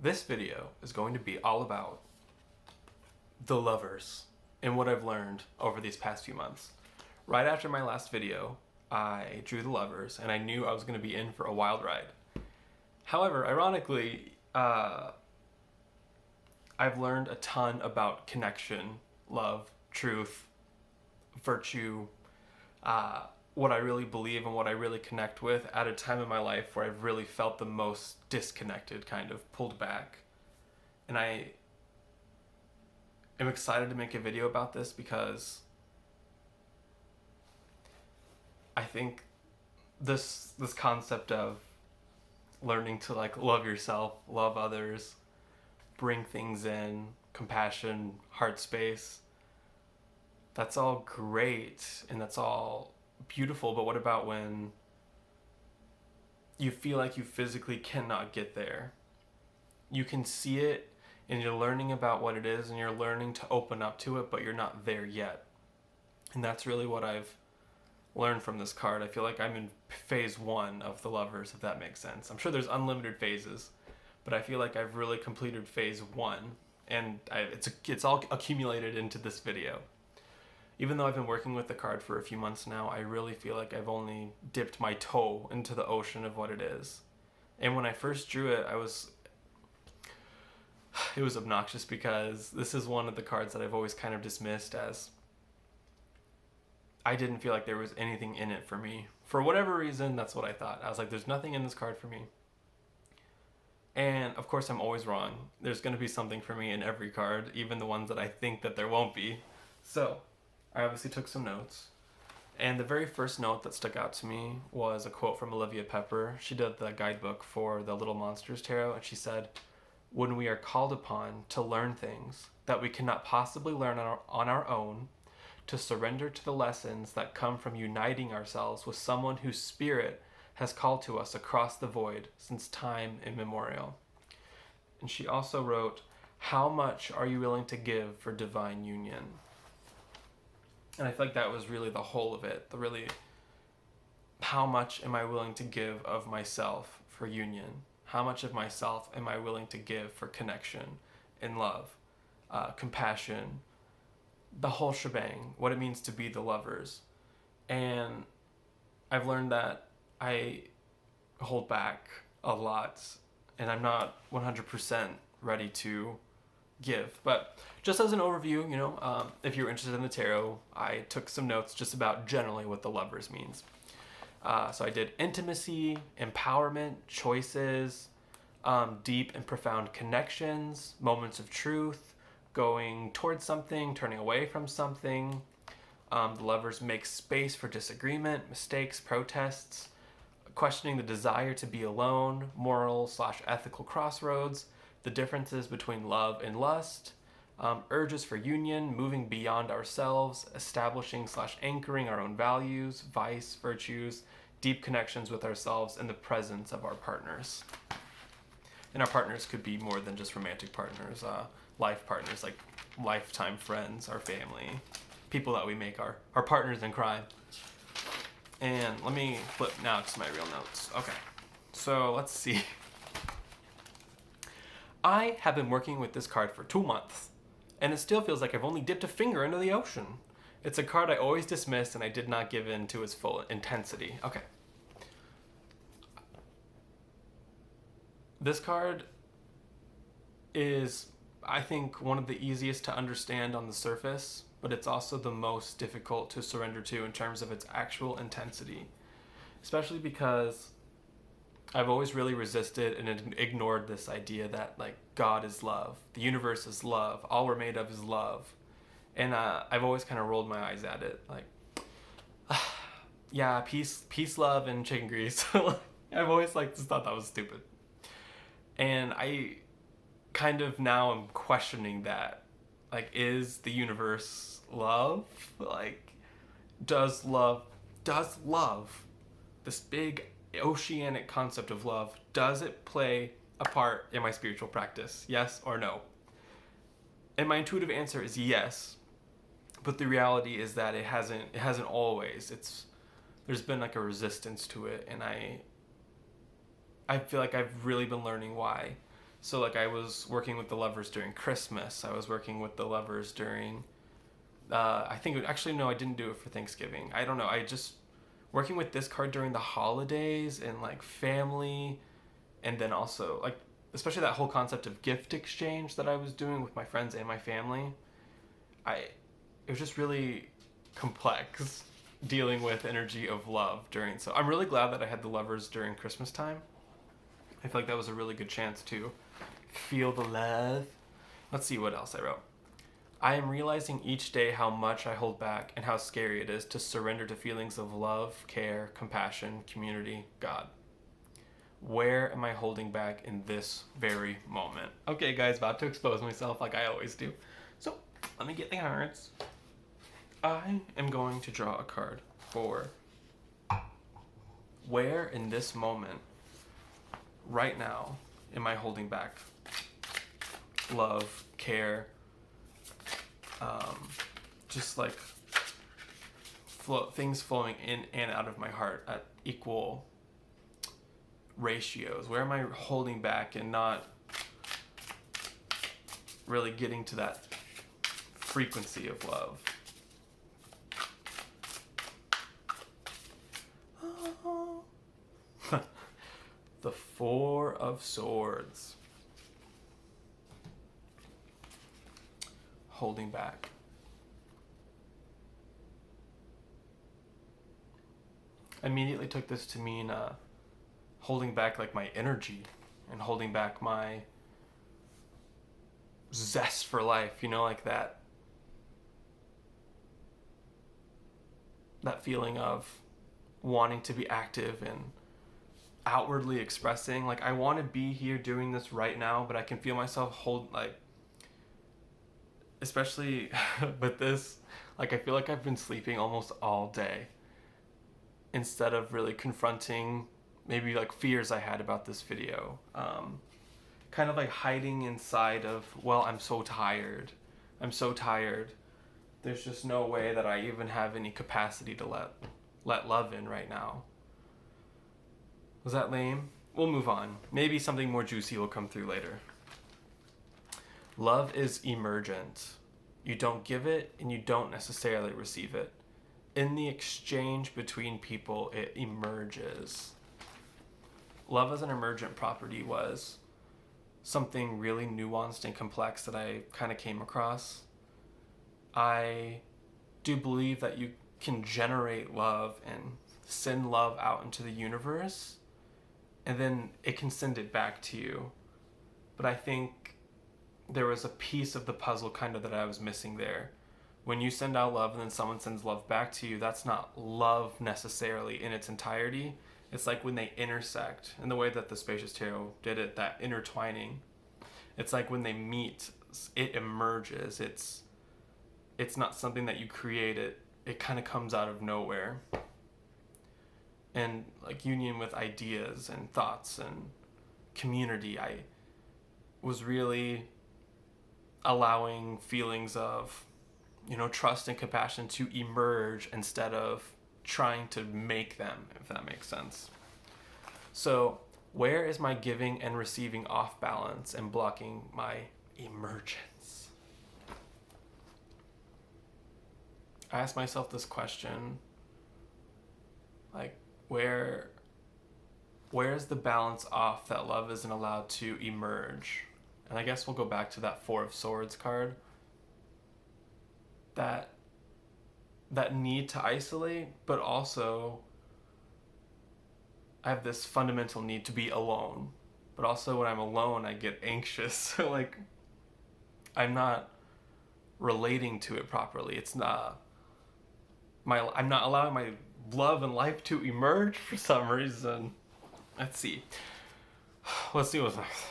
This video is going to be all about the lovers and what I've learned over these past few months. Right after my last video, I drew the lovers and I knew I was going to be in for a wild ride. However, ironically, I've learned a ton about connection, love, truth, virtue, what I really believe and what I really connect with at a time in my life where I've really felt the most disconnected, kind of pulled back. And I am excited to make a video about this because I think this concept of learning to love yourself, love others, bring things in, compassion, heart space, that's all great and that's all beautiful, but what about when you feel like you physically cannot get there? You can see it and you're learning about what it is and you're learning to open up to it, but you're not there yet. And that's really what I've learned from this card. I feel like I'm in phase 1 of the lovers, if that makes sense. I'm sure there's unlimited phases, but I feel like I've really completed phase 1 and it's all accumulated into this video. Even though I've been working with the card for a few months now, I really feel like I've only dipped my toe into the ocean of what it is. And when I first drew it, it was obnoxious because this is one of the cards that I've always kind of dismissed as I didn't feel like there was anything in it for me. For whatever reason, that's what I thought. I was like, there's nothing in this card for me. And of course, I'm always wrong. There's going to be something for me in every card, even the ones that I think that there won't be. So I obviously took some notes. And the very first note that stuck out to me was a quote from Olivia Pepper. She did the guidebook for the Little Monsters Tarot, and she said, "When we are called upon to learn things that we cannot possibly learn on our own, to surrender to the lessons that come from uniting ourselves with someone whose spirit has called to us across the void since time immemorial." And she also wrote, "How much are you willing to give for divine union?" And I feel like that was really the whole of it. How much am I willing to give of myself for union? How much of myself am I willing to give for connection and love, compassion, the whole shebang, what it means to be the lovers. And I've learned that I hold back a lot and I'm not 100% ready to give. But just as an overview, if you're interested in the tarot, I took some notes just about generally what the lovers means. So I did intimacy, empowerment, choices, deep and profound connections, moments of truth, going towards something, turning away from something. The lovers make space for disagreement, mistakes, protests, questioning the desire to be alone, moral/ethical crossroads, the differences between love and lust, urges for union, moving beyond ourselves, establishing/anchoring our own values, vice, virtues, deep connections with ourselves in the presence of our partners. And our partners could be more than just romantic partners, life partners, like lifetime friends, our family, people that we make our partners in crime. And let me flip now to my real notes. Okay, so let's see. I have been working with this card for 2 months, and it still feels like I've only dipped a finger into the ocean. It's a card I always dismissed and I did not give in to its full intensity. Okay. This card is, I think, one of the easiest to understand on the surface, but it's also the most difficult to surrender to in terms of its actual intensity. Especially because I've always really resisted and ignored this idea that God is love, the universe is love, all we're made of is love. And I've always kind of rolled my eyes at it, yeah, peace, love, and chicken grease. I've always just thought that was stupid. And I kind of now am questioning that. Is the universe love? Does love, this big oceanic concept of love, does it play a part in my spiritual practice? Yes or no? And my intuitive answer is yes. But the reality is that it hasn't always. There's been a resistance to it, and I feel like I've really been learning why. So like I was working with the lovers during Christmas. I was working with the lovers during I think actually no, I didn't do it for Thanksgiving. I don't know. I just working with this card during the holidays and like family, and then also like especially that whole concept of gift exchange that I was doing with my friends and my family. I it was just really complex dealing with energy of love during. So I'm really glad that I had the lovers during Christmas time. I feel like that was a really good chance to feel the love. Let's see what else I wrote. I am realizing each day how much I hold back and how scary it is to surrender to feelings of love, care, compassion, community, God. Where am I holding back in this very moment? Okay, guys, about to expose myself like I always do. So, let me get the cards. I am going to draw a card for where in this moment, right now, am I holding back love, care, just like things flowing in and out of my heart at equal ratios. Where am I holding back and not really getting to that frequency of love? The Four of Swords. Holding back. I immediately took this to mean holding back like my energy and holding back my zest for life, you know, like that feeling of wanting to be active and outwardly expressing. Like I want to be here doing this right now, but I can feel myself especially with this, like I feel like I've been sleeping almost all day instead of really confronting maybe like fears I had about this video. Kind of like hiding inside of, well, I'm so tired. I'm so tired. There's just no way that I even have any capacity to let love in right now. Was that lame? We'll move on. Maybe something more juicy will come through later. Love is emergent. You don't give it and you don't necessarily receive it. In the exchange between people, it emerges. Love as an emergent property was something really nuanced and complex that I kind of came across. I do believe that you can generate love and send love out into the universe, and then it can send it back to you. But I think there was a piece of the puzzle kind of that I was missing there. When you send out love and then someone sends love back to you, that's not love necessarily in its entirety. It's like when they intersect, and the way that the Spacious Tarot did it, that intertwining. It's like when they meet, it emerges. It's not something that you create. It kind of comes out of nowhere. And like union with ideas and thoughts and community, I was really allowing feelings of, trust and compassion to emerge instead of trying to make them, if that makes sense. So, where is my giving and receiving off balance and blocking my emergence? I asked myself this question, like, where's the balance off that love isn't allowed to emerge? And I guess we'll go back to that Four of Swords card. That need to isolate, but also I have this fundamental need to be alone. But also when I'm alone, I get anxious. So like I'm not relating to it properly. I'm not allowing my love and life to emerge for some reason. Let's see what's next.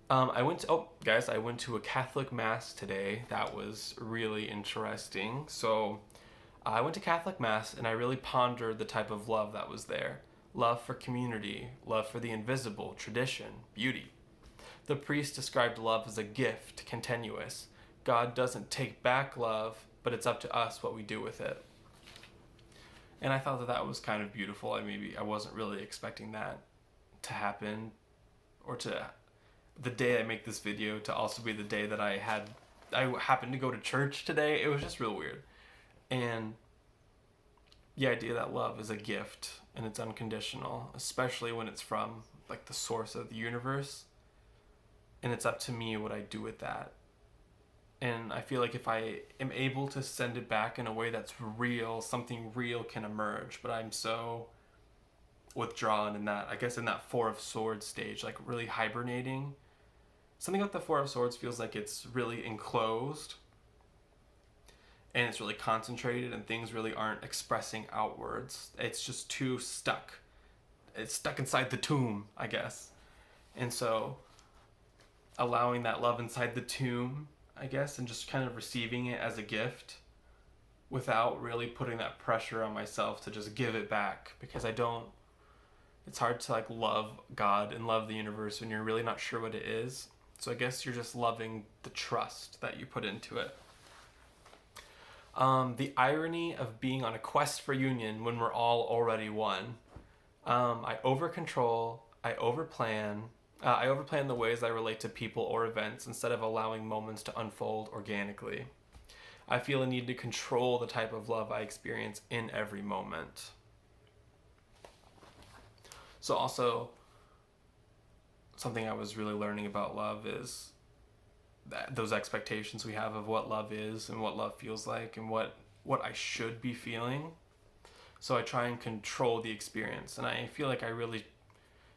I went to a Catholic Mass today. That was really interesting. So I went to Catholic Mass and I really pondered the type of love that was there. Love for community, love for the invisible, tradition, beauty. The priest described love as a gift, continuous. God doesn't take back love, but it's up to us what we do with it. And I thought that was kind of beautiful. I wasn't really expecting that to happen or to the day I make this video to also be the day that I happened to go to church today. It was just real weird. And the idea that love is a gift and it's unconditional, especially when it's from like the source of the universe, and it's up to me what I do with that. And I feel like if I am able to send it back in a way that's real, something real can emerge. But I'm so withdrawn in that, I guess, in that Four of Swords stage, like really hibernating. Something about the Four of Swords feels like it's really enclosed and it's really concentrated and things really aren't expressing outwards. It's just too stuck. It's stuck inside the tomb, I guess. And so allowing that love inside the tomb, I guess, and just kind of receiving it as a gift without really putting that pressure on myself to just give it back, because it's hard to like love God and love the universe when you're really not sure what it is. So I guess you're just loving the trust that you put into it. The irony of being on a quest for union when we're all already one. I over-control, I overplan the ways I relate to people or events instead of allowing moments to unfold organically. I feel a need to control the type of love I experience in every moment. So also, something I was really learning about love is those expectations we have of what love is and what love feels like and what I should be feeling. So I try and control the experience, and I feel like I really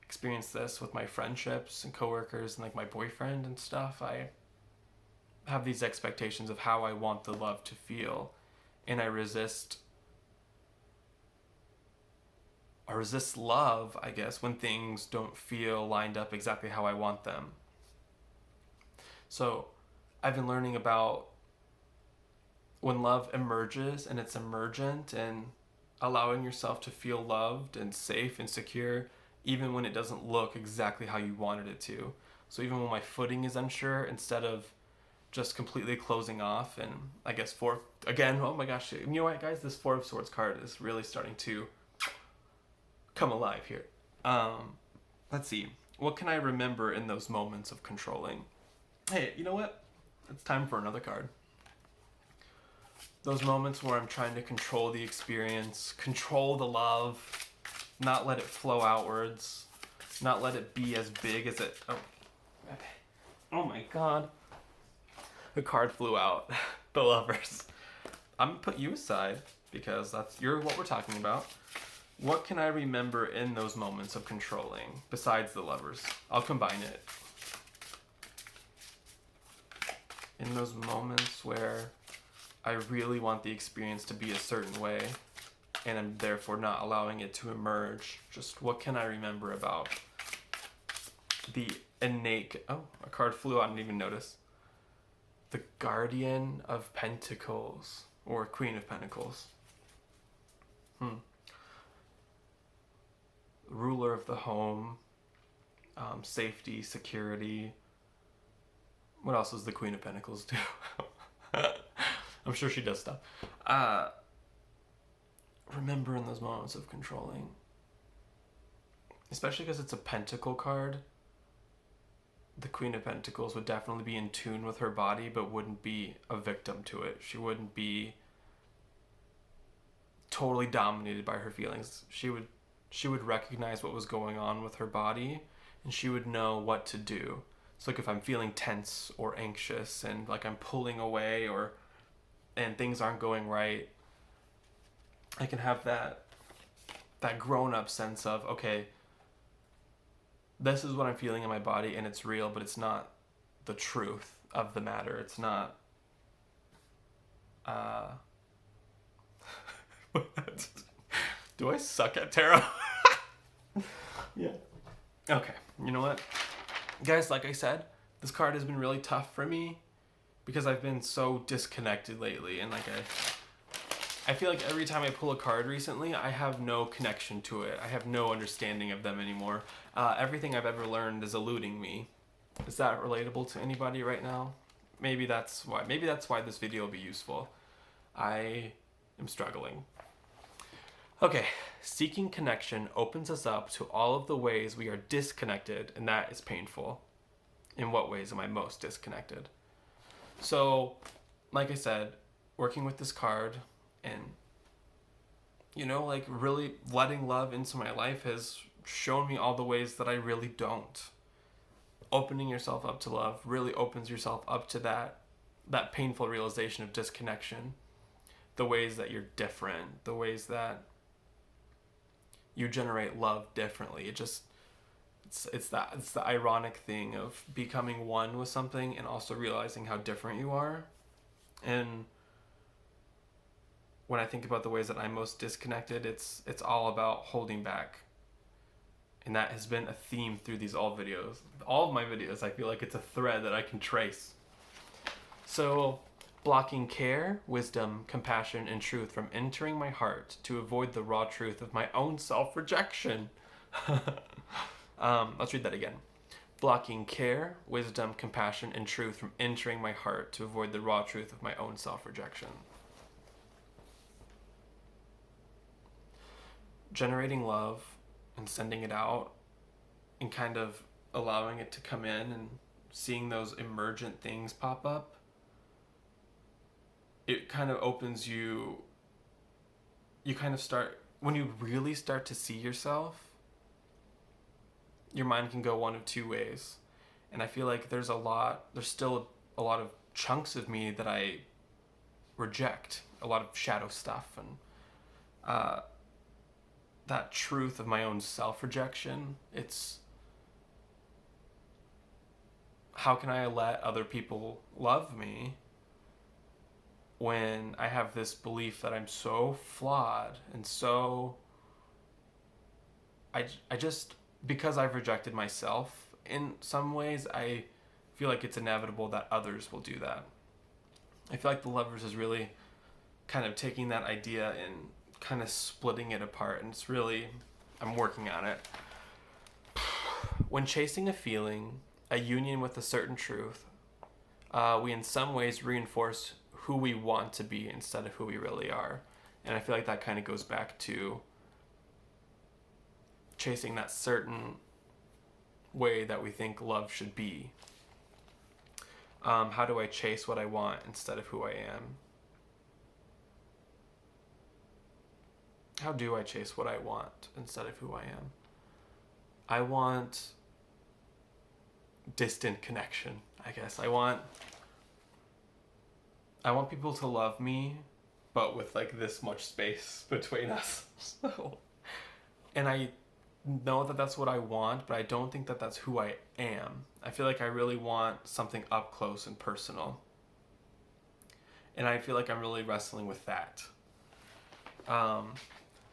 experience this with my friendships and coworkers and like my boyfriend and stuff. I have these expectations of how I want the love to feel, and I resist love, I guess, when things don't feel lined up exactly how I want them. So I've been learning about when love emerges and it's emergent, and allowing yourself to feel loved and safe and secure even when it doesn't look exactly how you wanted it to. So even when my footing is unsure, instead of just completely closing off, and I guess oh my gosh, you know what guys, this Four of Swords card is really starting to come alive here. Let's see, what can I remember in those moments of controlling? Hey, you know what? It's time for another card. Those moments where I'm trying to control the experience, control the love, not let it flow outwards, not let it be as big as it... Oh my god. The card flew out. The Lovers. I'm going to put you aside because you're what we're talking about. What can I remember in those moments of controlling besides the Lovers? I'll combine it. In those moments where I really want the experience to be a certain way and I'm therefore not allowing it to emerge, just what can I remember about the innate... Oh, a card flew out, I didn't even notice. The Guardian of Pentacles, or Queen of Pentacles. Ruler of the home, safety, security. What else does the Queen of Pentacles do? I'm sure she does stuff. Remember in those moments of controlling. Especially because it's a pentacle card. The Queen of Pentacles would definitely be in tune with her body, but wouldn't be a victim to it. She wouldn't be totally dominated by her feelings. She would recognize what was going on with her body, and she would know what to do. So like if I'm feeling tense or anxious and like I'm pulling away and things aren't going right, I can have that grown-up sense of, okay, this is what I'm feeling in my body and it's real, but it's not the truth of the matter. It's not do I suck at tarot? Yeah. Okay, you know what? Guys, like I said, this card has been really tough for me because I've been so disconnected lately, and like I feel like every time I pull a card recently, I have no connection to it. I have no understanding of them anymore. Everything I've ever learned is eluding me. Is that relatable to anybody right now? Maybe that's why this video will be useful. I am struggling. Okay, seeking connection opens us up to all of the ways we are disconnected, and that is painful. In what ways am I most disconnected? So, like I said, working with this card and, like really letting love into my life has shown me all the ways that I really don't. Opening yourself up to love really opens yourself up to that painful realization of disconnection. The ways that you're different, the ways that you generate love differently. It's the ironic thing of becoming one with something and also realizing how different you are. And when I think about the ways that I'm most disconnected, it's all about holding back. And that has been a theme through these all videos. All of my videos, I feel like it's a thread that I can trace. So, blocking care, wisdom, compassion, and truth from entering my heart to avoid the raw truth of my own self-rejection. Let's read that again. Blocking care, wisdom, compassion, and truth from entering my heart to avoid the raw truth of my own self-rejection. Generating love and sending it out and kind of allowing it to come in and seeing those emergent things pop up, it kind of opens you kind of start, when you really start to see yourself, your mind can go one of two ways. And I feel like there's still a lot of chunks of me that I reject, a lot of shadow stuff, and that truth of my own self-rejection. It's how can I let other people love me when I have this belief that I'm so flawed and so I just, because I've rejected myself in some ways, I feel like it's inevitable that others will do that. I feel like the Lovers is really kind of taking that idea and kind of splitting it apart, and it's really, I'm working on it. When chasing a feeling, a union with a certain truth, we in some ways reinforce who we want to be instead of who we really are. And I feel like that kind of goes back to chasing that certain way that we think love should be. How do I chase what I want instead of who I am? How do I chase what I want instead of who I am? I want distant connection, I guess. I want people to love me, but with like this much space between us. So, and I know that that's what I want, but I don't think that that's who I am. I feel like I really want something up close and personal. And I feel like I'm really wrestling with that.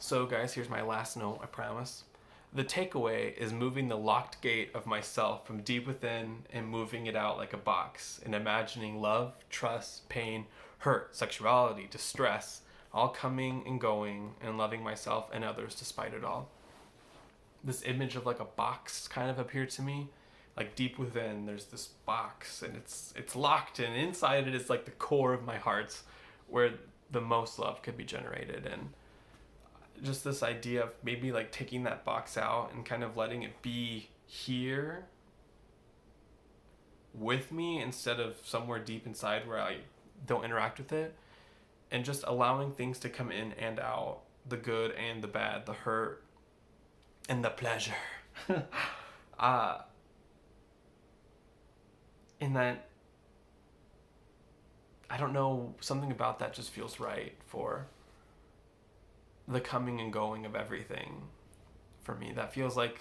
So guys, here's my last note, I promise. The takeaway is moving the locked gate of myself from deep within and moving it out like a box, and imagining love, trust, pain, hurt, sexuality, distress, all coming and going, and loving myself and others despite it all. This image of like a box kind of appeared to me. Like deep within, there's this box, and it's locked, and inside it is like the core of my heart, where the most love could be generated. And just this idea of maybe like taking that box out and kind of letting it be here with me instead of somewhere deep inside where I don't interact with it, and just allowing things to come in and out, the good and the bad, the hurt and the pleasure. And that, I don't know, something about that just feels right for the coming and going of everything for me. That feels like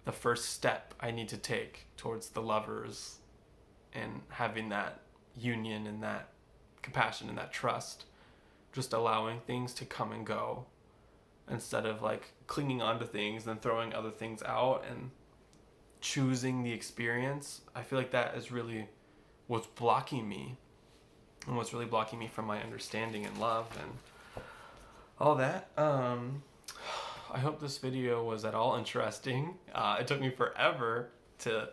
the first step I need to take towards the Lovers and having that union and that compassion and that trust. Just allowing things to come and go instead of like clinging onto things and throwing other things out and choosing the experience. I feel like that is really what's blocking me, and what's really blocking me from my understanding and love and all that. I hope this video was at all interesting. It took me forever to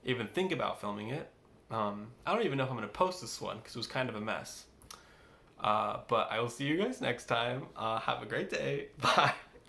even think about filming it. I don't even know if I'm going to post this one because it was kind of a mess. But I will see you guys next time. Have a great day. Bye.